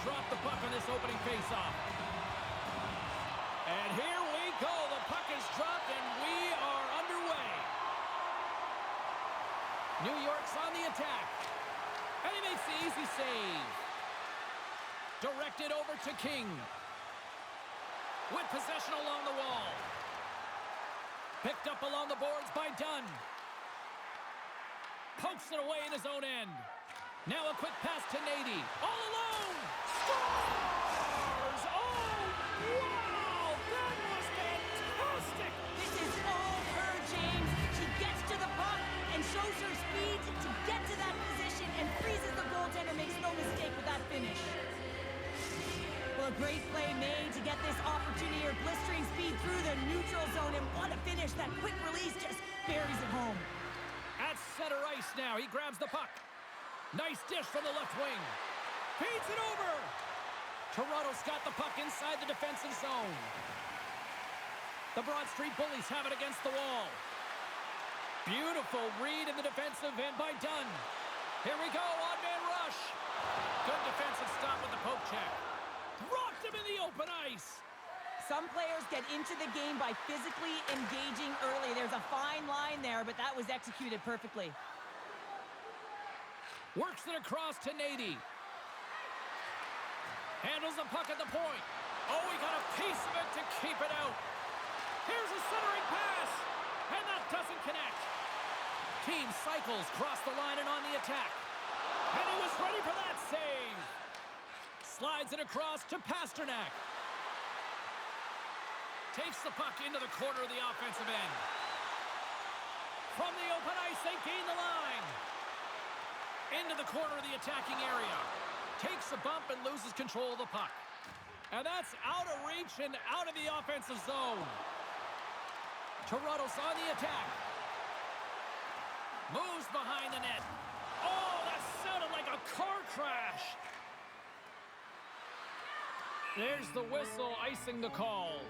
drop the puck on this opening faceoff. And here we go. The puck is dropped, and we are underway. New York's on the attack. And he makes the easy save. Directed over to King. With possession along the wall. Picked up along the boards by Dunn. Pokes it away in his own end. Now a quick pass to Nady. All alone! Scores! Oh, wow! That was fantastic! This is all her, James. She gets to the puck and shows her speed to get to that position and freezes the goaltender. Makes no mistake with that finish. Well, a great play made to get this opportunity. Her blistering speed through the neutral zone, and what a finish. That quick release just buries it home. At center ice now, he grabs the puck. Nice dish from the left wing. Feeds it over. Toronto's got the puck inside the defensive zone. The Broad Street Bullies have it against the wall. Beautiful read in the defensive end by Dunn. Here we go, odd-man rush. Good defensive stop with the poke check. Rocked him in the open ice. Some players get into the game by physically engaging early. There's a fine line there, but that was executed perfectly. Works it across to Nady. Handles the puck at the point. Oh, he got a piece of it to keep it out. Here's a centering pass, and that doesn't connect. Team cycles cross the line and on the attack. And he was ready for that save. Slides it across to Pasternak. Takes the puck into the corner of the offensive end. From the open ice, they gain the line. Into the corner of the attacking area. Takes a bump and loses control of the puck. And that's out of reach and out of the offensive zone. Toronto's on the attack. Moves behind the net. Oh, that sounded like a car crash. There's the whistle icing the call.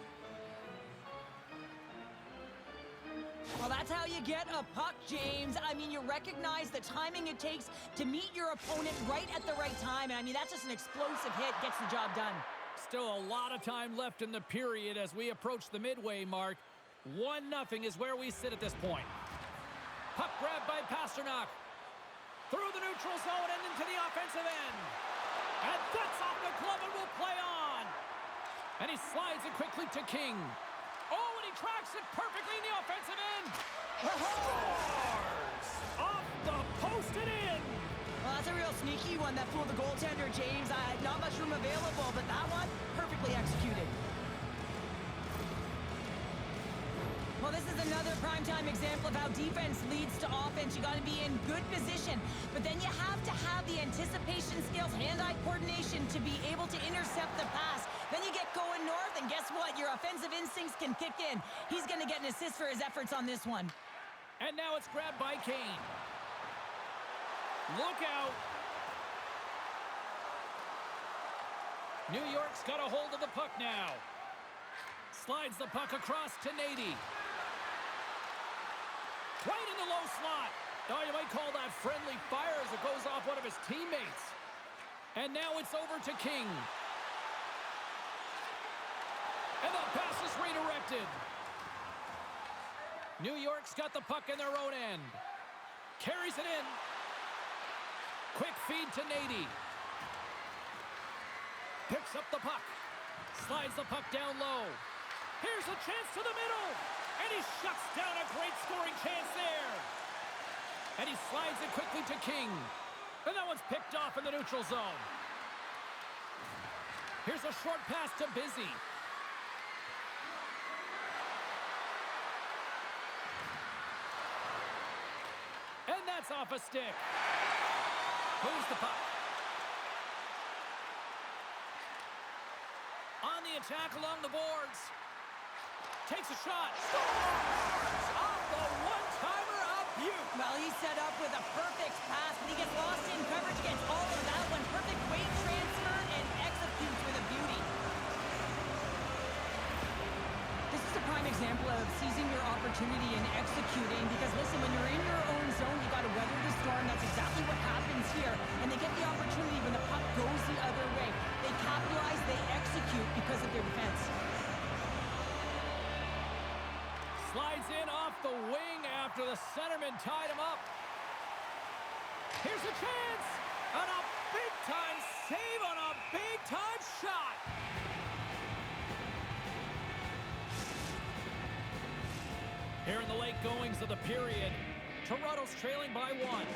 Well, that's how you get a puck, James. I mean, you recognize the timing it takes to meet your opponent right at the right time. And I mean, that's just an explosive hit, gets the job done. Still a lot of time left in the period as we approach the midway mark. 1-0 is where we sit at this point. Puck grabbed by Pasternak. Through the neutral zone and into the offensive end. And that's off the glove and will play on. And he slides it quickly to King. Oh, and he tracks it perfectly in the offensive end. Scores! Off the post and in. Well, that's a real sneaky one that fooled the goaltender, James. Not much room available, but that one, perfectly executed. Well, this is another primetime example of how defense leads to offense. You got to be in good position, but then you have to have the anticipation skills, hand-eye coordination to be able to intercept the pass. Then you get going north, and guess what? Your offensive instincts can kick in. He's going to get an assist for his efforts on this one. And now it's grabbed by Kane. Look out. New York's got a hold of the puck now. Slides the puck across to Nady. Right in the low slot. Oh, you might call that friendly fire as it goes off one of his teammates. And now it's over to King. And the pass is redirected. New York's got the puck in their own end. Carries it in. Quick feed to Nady. Picks up the puck. Slides the puck down low. Here's a chance to the middle. And he shuts down a great scoring chance there. And he slides it quickly to King. And that one's picked off in the neutral zone. Here's a short pass to Busy. And that's off a stick. Moves the puck. On the attack along the boards. Takes a shot. Scores! Off the one-timer of Butte. Well, he's set up with a perfect pass, but he gets lost in coverage, gets all of that one. Perfect weight transfer and executes with a beauty. This is a prime example of season seizing your opportunity and executing because, listen, when you're in your own zone, you got to weather the storm. That's exactly what happens here. And they get the opportunity when the puck goes the other way. They capitalize, they execute because of their defense. Slides in off the wing after the centerman tied him up. Here's a chance! And a big-time save on a big-time shot! Here in the late goings of the period, Toronto's trailing by 1.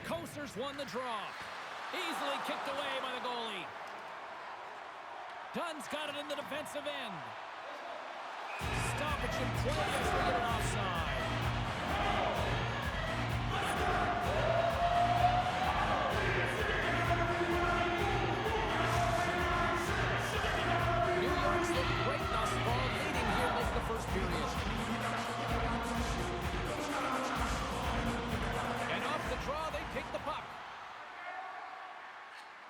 Coasters won the draw. Easily kicked away by the goalie. Dunn's got it in the defensive end. Stoppage in play as they get it offside. New York's looked great thus far, leading here late in the first period. And off the draw, they pick the puck.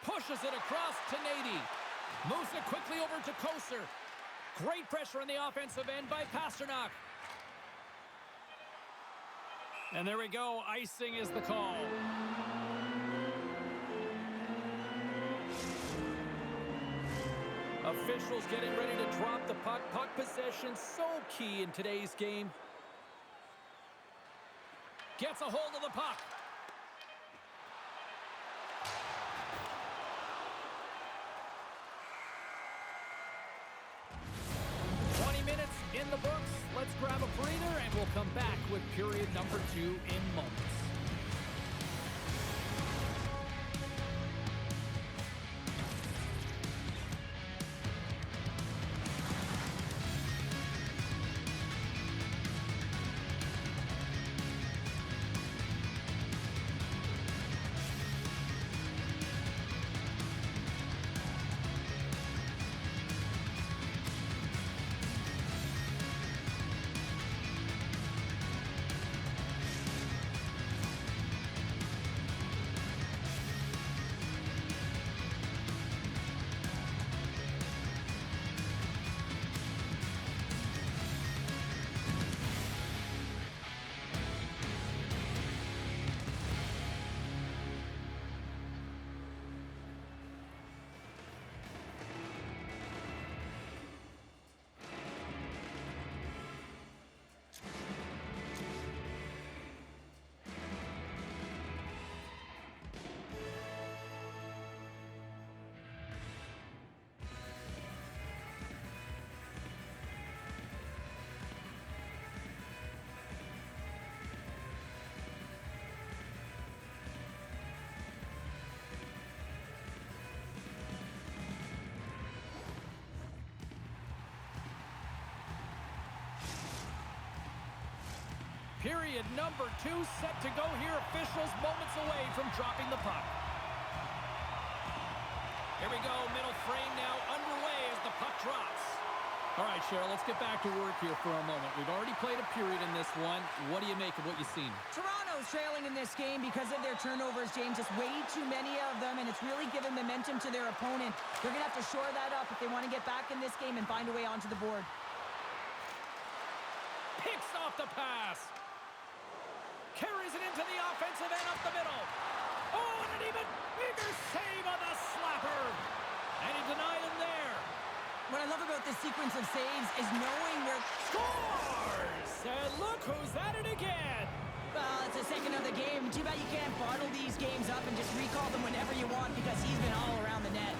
Pushes it across to Nady. Moves it quickly over to Koser. Great pressure on the offensive end by Pasternak. And there we go. Icing is the call. Officials getting ready to drop the puck. Puck possession so key in today's game. Gets a hold of the puck. In the books, let's grab a breather and we'll come back with period number 2 in moments. Period number 2 set to go here. Officials moments away from dropping the puck. Here we go. Middle frame now underway as the puck drops. All right, Cheryl, let's get back to work here for a moment. We've already played a period in this one. What do you make of what you've seen? Toronto's trailing in this game because of their turnovers, James. Just way too many of them, and it's really given momentum to their opponent. They're going to have to shore that up if they want to get back in this game and find a way onto the board. Picks off the pass. Carries it into the offensive end up the middle. Oh, and an even bigger save on the slapper. And he denied him there. What I love about this sequence of saves is knowing where... Scores! And look who's at it again. Well, it's the second of the game. Too bad you can't bottle these games up and just recall them whenever you want because he's been all around the net.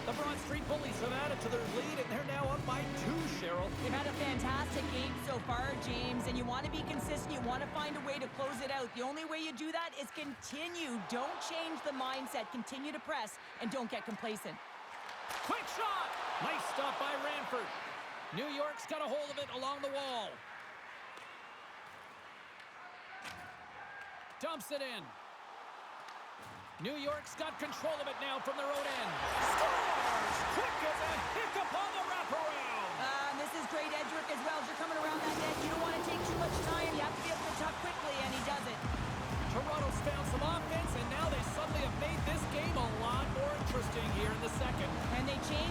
The Broad Street Bullies have added to their lead, and they're now up by 2, Cheryl. They've had a fantastic game so far, James, and you want to be consistent. You want to find a way to close it out. The only way you do that is continue. Don't change the mindset. Continue to press, and don't get complacent. Quick shot! Nice stop by Ranford. New York's got a hold of it along the wall. Dumps it in. New York's got control of it now from their own end. Scores! Quick as a hiccup on the wraparound. This is great edge work as well. As you're coming around that net, you don't want to take too much time. You have to be able to tuck quickly, and he does it. Toronto's found some offense, and now they suddenly have made this game a lot more interesting here in the second. And they changed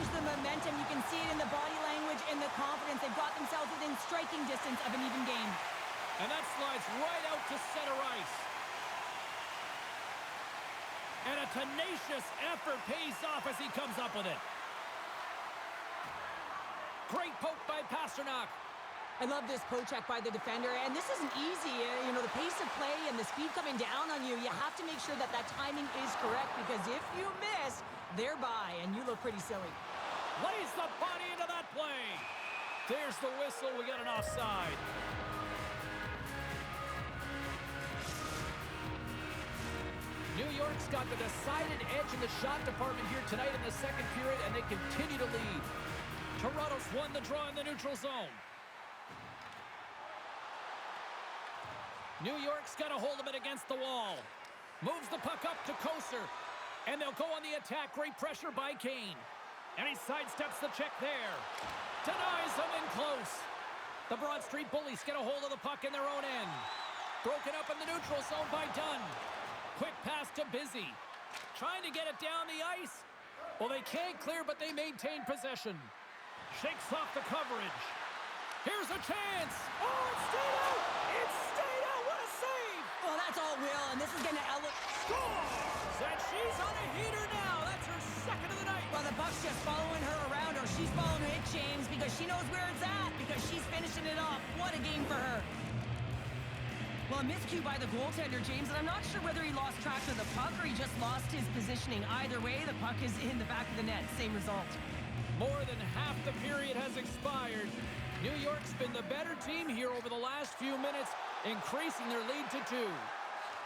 And a tenacious effort pays off as he comes up with it. Great poke by Pasternak. I love this poke check by the defender, and this isn't easy. You know, the pace of play and the speed coming down on you, you have to make sure that that timing is correct, because if you miss, they're by, and you look pretty silly. Lays the body into that play. There's the whistle. We got an offside. New York's got the decided edge in the shot department here tonight in the second period, and they continue to lead. Toronto's won the draw in the neutral zone. New York's got a hold of it against the wall. Moves the puck up to Koser. And they'll go on the attack. Great pressure by Kane. And he sidesteps the check there. Denies them in close. The Broad Street Bullies get a hold of the puck in their own end. Broken up in the neutral zone by Dunn. Quick pass to Busy. Trying to get it down the ice. Well, they can't clear, but they maintain possession. Shakes off the coverage. Here's a chance. Oh, it stayed out. It stayed out. What a save. Well, that's all Will, and this is going to Scores! And she's on a heater now. That's her second of the night. Well, the Buck's just following her around, or she's following it, James, because she knows where it's at, because she's finishing it off. What a game for her. Well, a miscue by the goaltender, James, and I'm not sure whether he lost track of the puck or he just lost his positioning. Either way, the puck is in the back of the net. Same result. More than half the period has expired. New York's been the better team here over the last few minutes, increasing their lead to 2.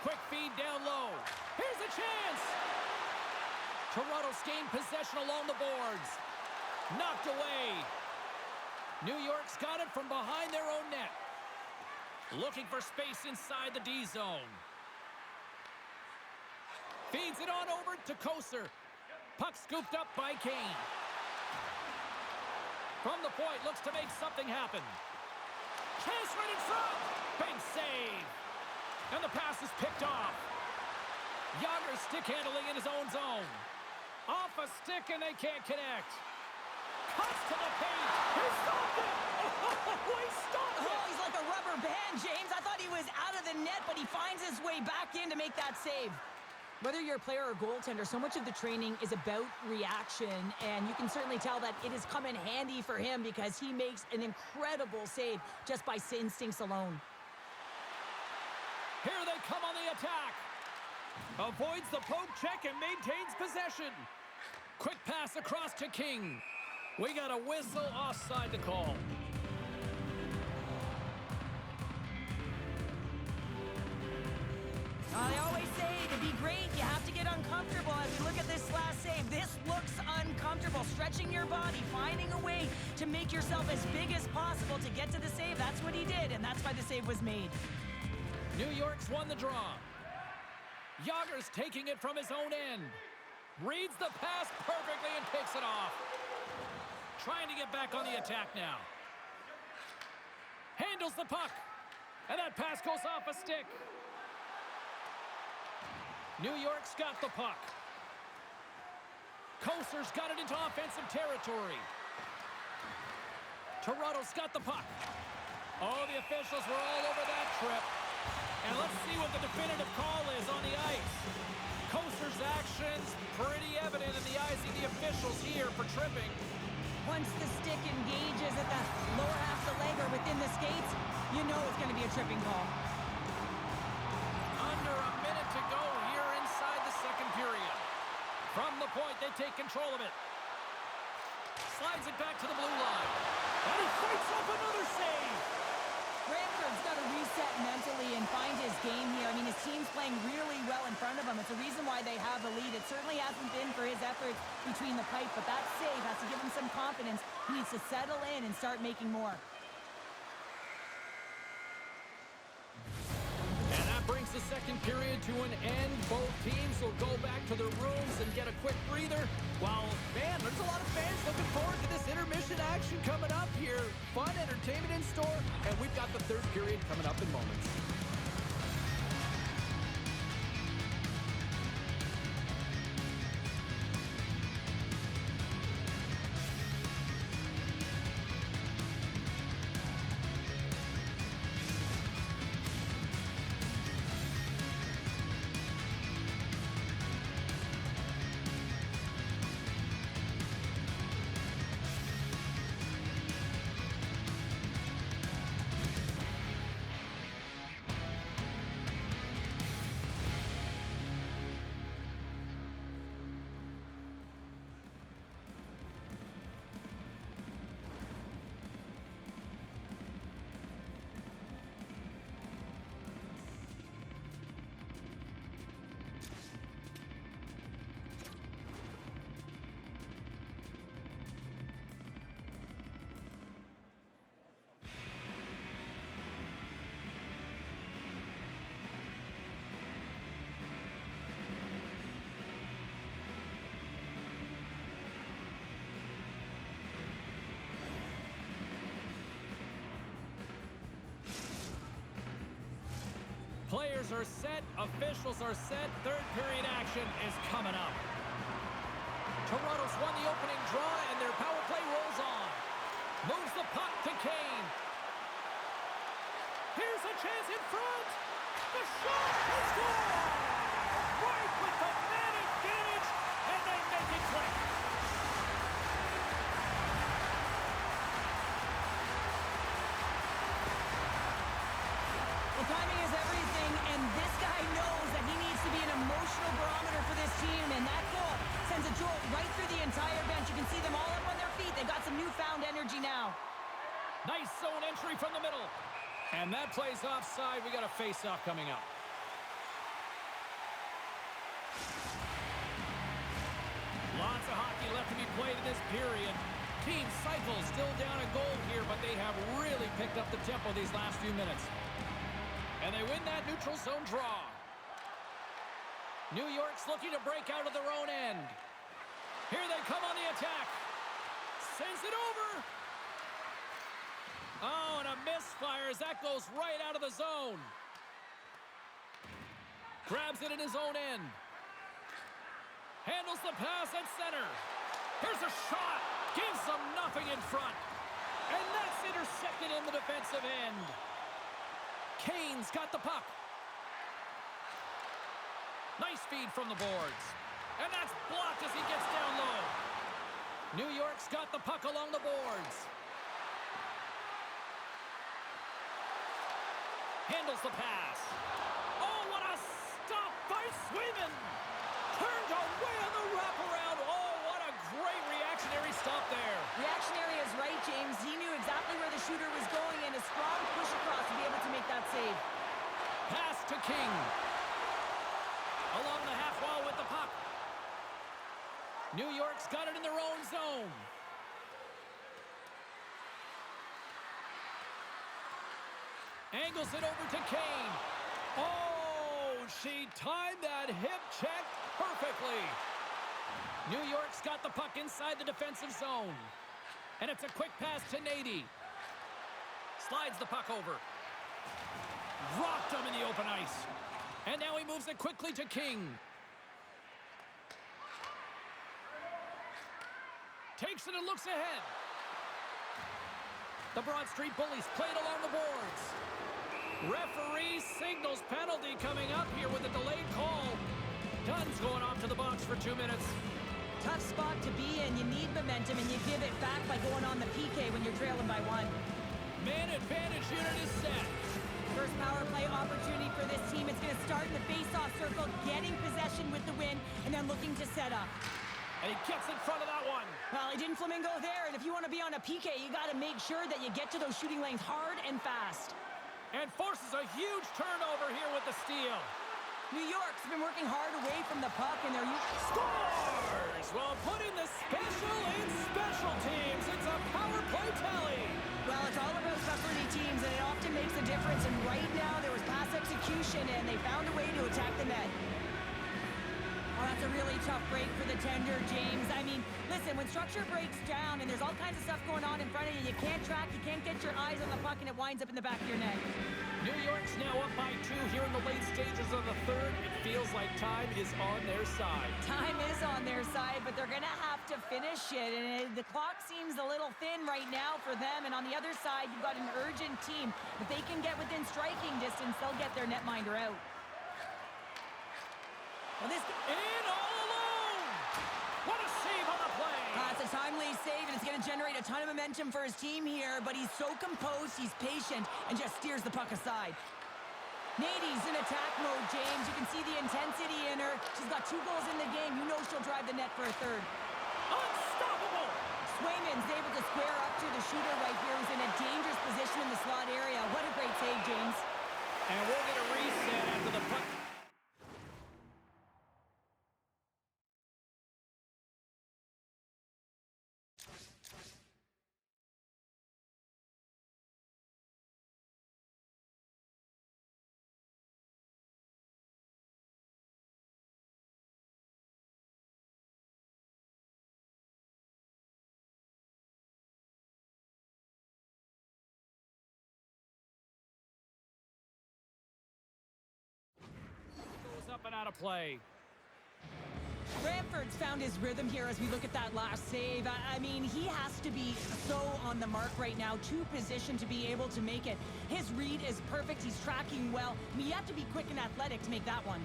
Quick feed down low. Here's a chance. Toronto's gained possession along the boards. Knocked away. New York's got it from behind their own net. Looking for space inside the D zone. Feeds it on over to Koser. Puck scooped up by Kane. From the point, looks to make something happen. Chance right in front. Big save. And the pass is picked off. Yager's stick handling in his own zone. Off a stick and they can't connect. Cuts to the paint. He stopped it. Oh, he stopped it. Oh, he's like a rubber band, James. I thought he was out of the net, but he finds his way back in to make that save. Whether you're a player or goaltender, so much of the training is about reaction, and you can certainly tell that it has come in handy for him because he makes an incredible save just by instincts alone. Here they come on the attack. Avoids the poke check and maintains possession. Quick pass across to King. We got a whistle offside to call. They always say to be great, you have to get uncomfortable. As we look at this last save, this looks uncomfortable. Stretching your body, finding a way to make yourself as big as possible to get to the save. That's what he did, and that's why the save was made. New York's won the draw. Yager's taking it from his own end. Reads the pass perfectly and picks it off. Trying to get back on the attack now. Handles the puck. And that pass goes off a stick. New York's got the puck. Koser's got it into offensive territory. Toronto's got the puck. Oh, the officials were all over that trip. And let's see what the definitive call is on the ice. Koser's actions pretty evident in the eyes of the officials here for tripping. Once the stick engages at the lower half of the leg or within the skates, you know it's going to be a tripping call. Under a minute to go here inside the second period. From the point, they take control of it. Slides it back to the blue line. And he fights up another save. Brantford's got to reset mentally and find his game here. I mean, his team's playing really well in front of him. It's a reason why they have the lead. It certainly hasn't been for his efforts between the pipe, but that save has to give him some confidence. He needs to settle in and start making more. And that brings the second period to an end. Both teams will go back to their rooms and get a quick breather. While, man, there's a lot of fans looking forward to this intermission action coming up here. Fun entertainment in store, and we've got the third period coming up in moments. Players are set. Officials are set. Third period action is coming up. Toronto's won the opening draw, and their power play rolls on. Moves the puck to Kane. Here's a chance in front. The shot is scored! Right with the man advantage, and they make it click. Well, timing is everything, and this guy knows that he needs to be an emotional barometer for this team, and that goal sends a jolt right through the entire bench. You can see them all up on their feet. They've got some newfound energy now. Nice zone entry from the middle. And that plays offside. We got a face-off coming up. Lots of hockey left to be played in this period. Team cycle still down a goal here, but they have really picked up the tempo these last few minutes. And they win that neutral zone draw. New York's looking to break out of their own end. Here they come on the attack. Sends it over. Oh, and a misfire as that goes right out of the zone. Grabs it in his own end. Handles the pass at center. Here's a shot. Gives them nothing in front. And that's intercepted in the defensive end. Kane's got the puck. Nice feed from the boards. And that's blocked as he gets down low. New York's got the puck along the boards. Handles the pass. Oh, what a stop by Swayman. Turned away on the wraparound. Oh, what a great reactionary stop there. Reactionary is right, James. He knew exactly where the shooter was going, and a strong push across to be able to make that save. Pass to King. Along the half wall with the puck. New York's got it in their own zone. Angles it over to Kane. Oh, she timed that hip check perfectly. New York's got the puck inside the defensive zone. And it's a quick pass to Nady. Slides the puck over. Rocked him in the open ice. And now he moves it quickly to King. Takes it and looks ahead. The Broad Street Bullies played along the boards. Referee signals penalty coming up here with a delayed call. Dunn's going off to the box for 2 minutes. Tough spot to be in. You need momentum, and you give it back by going on the PK when you're trailing by 1. Man advantage unit is set. First power play opportunity for this team. It's going to start in the face-off circle, getting possession with the win, and then looking to set up. And he gets in front of that one. Well, he didn't flamingo there, and if you want to be on a PK, you got to make sure that you get to those shooting lanes hard and fast. And forces a huge turnover here with the steal. New York's been working hard away from the puck, and they're... Scores! Well, put in the special in special teams. It's a power play tally. Well, it's all about specialty teams, and it often makes a difference. And right now, there was pass execution, and they found a way to attack the net. Oh, that's a really tough break for the tender, James. I mean, listen, when structure breaks down and there's all kinds of stuff going on in front of you, you can't track, you can't get your eyes on the puck, and it winds up in the back of your net. New York's now up by 2 here in the late stages of the third. It feels like time is on their side. Time is on their side, but they're going to have to finish it. And the clock seems a little thin right now for them. And on the other side, you've got an urgent team. If they can get within striking distance, they'll get their netminder out. Well, this... In all alone! What a save on the play! It's a timely save, and it's going to generate a ton of momentum for his team here, but he's so composed, he's patient, and just steers the puck aside. Nady's in attack mode, James. You can see the intensity in her. She's got 2 goals in the game. You know she'll drive the net for a third. Unstoppable! Swayman's able to square up to the shooter right here, who's in a dangerous position in the slot area. What a great save, James. And we'll get a reset after the puck. and out of play. Brantford's found his rhythm here as we look at that last save. I mean, he has to be so on the mark right now, too positioned to be able to make it. His read is perfect. He's tracking well. I mean, you have to be quick and athletic to make that one.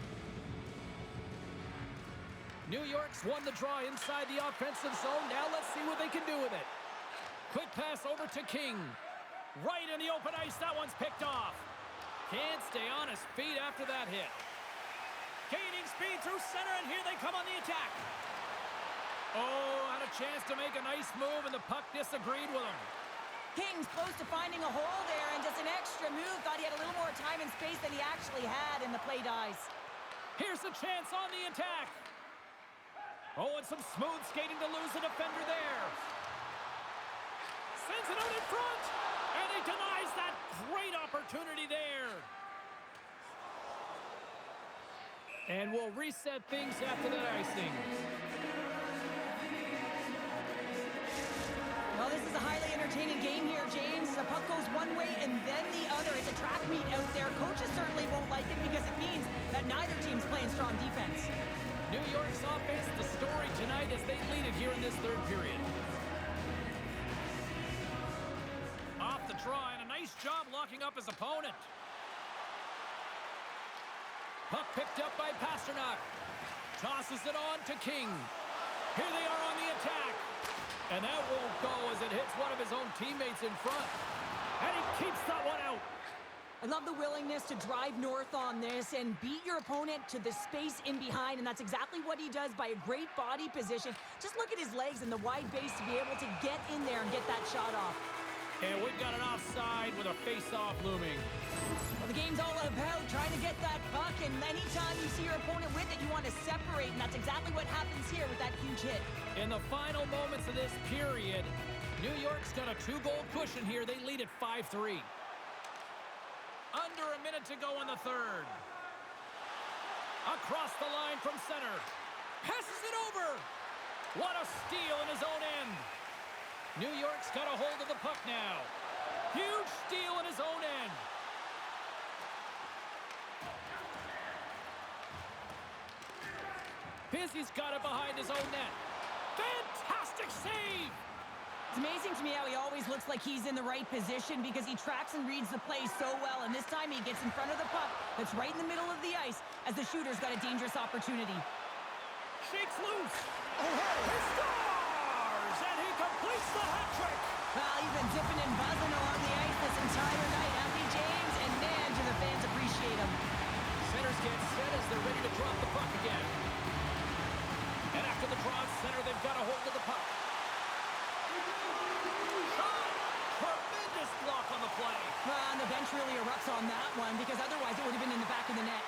New York's won the draw inside the offensive zone. Now let's see what they can do with it. Quick pass over to King. Right in the open ice. That one's picked off. Can't stay on his feet after that hit. Gaining speed through center, and here they come on the attack. Oh, had a chance to make a nice move, and the puck disagreed with him. King's close to finding a hole there, and just an extra move. Thought he had a little more time and space than he actually had, and the play dies. Here's a chance on the attack. Oh, and some smooth skating to lose the defender there. Sends it out in front, and he denies that great opportunity there. And we'll reset things after that icing. Well, this is a highly entertaining game here, James. The puck goes one way and then the other. It's a track meet out there. Coaches certainly won't like it because it means that neither team's playing strong defense. New York's offense, the story tonight as they lead it here in this third period. Off the try, and a nice job locking up his opponent. Puck picked up by Pasternak. Tosses it on to King. Here they are on the attack. And that won't go as it hits one of his own teammates in front. And he keeps that one out. I love the willingness to drive north on this and beat your opponent to the space in behind, and that's exactly what he does by a great body position. Just look at his legs and the wide base to be able to get in there and get that shot off. And we've got an offside with a face-off looming. Well, the game's all about trying to get that puck, and anytime you see your opponent with it, you want to separate, and that's exactly what happens here with that huge hit. In the final moments of this period, New York's got a 2-goal cushion here. They lead at 5-3. Under a minute to go in the third. Across the line from center. Passes it over. What a steal in his own end. New York's got a hold of the puck now. Huge steal in his own end. Pizzi's got it behind his own net. Fantastic save! It's amazing to me how he always looks like he's in the right position because he tracks and reads the play so well, and this time he gets in front of the puck that's right in the middle of the ice as the shooter's got a dangerous opportunity. Shakes loose. Oh, he scores! And he completes the hat trick! Well, he's been zipping and buzzing along the ice this entire night, hasn't he, James? And man, do the fans appreciate him. Centers get set as they're ready to drop the puck again. And after the draw at center, they've got a hold of the puck. Shot! Tremendous block on the play. Well, and the bench really erupts on that one because otherwise it would have been in the back of the net.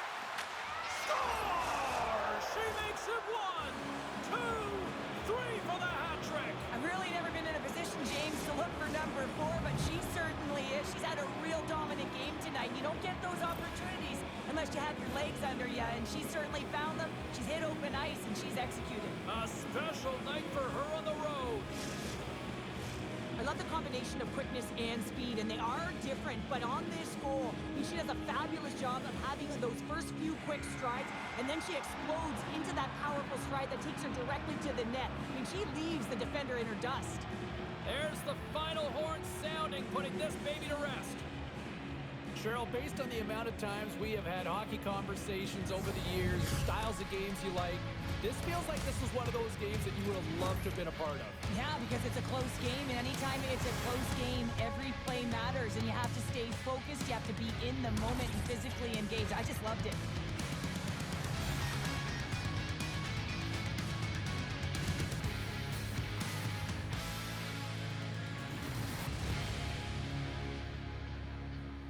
Score! She makes it 1, 2, 3 for the hat trick. I've really never been in a position, James, to look for number 4, but she certainly is. She's had a real dominant game tonight. You don't get those opportunities unless you have your legs under you, and she certainly found them. She's hit open ice, and she's executed. A special night for her on the road. I love the combination of quickness and speed, and they are different, but on this goal, I mean, she does a fabulous job of having those first few quick strides, and then she explodes into that powerful stride that takes her directly to the net. I mean, she leaves the defender in her dust. There's the final horn sounding, putting this baby to rest. Cheryl, based on the amount of times we have had hockey conversations over the years, styles of games you like, this feels like this was one of those games that you would have loved to have been a part of. Yeah, because it's a close game, and anytime it's a close game, every play matters, and you have to stay focused, you have to be in the moment and physically engaged. I just loved it.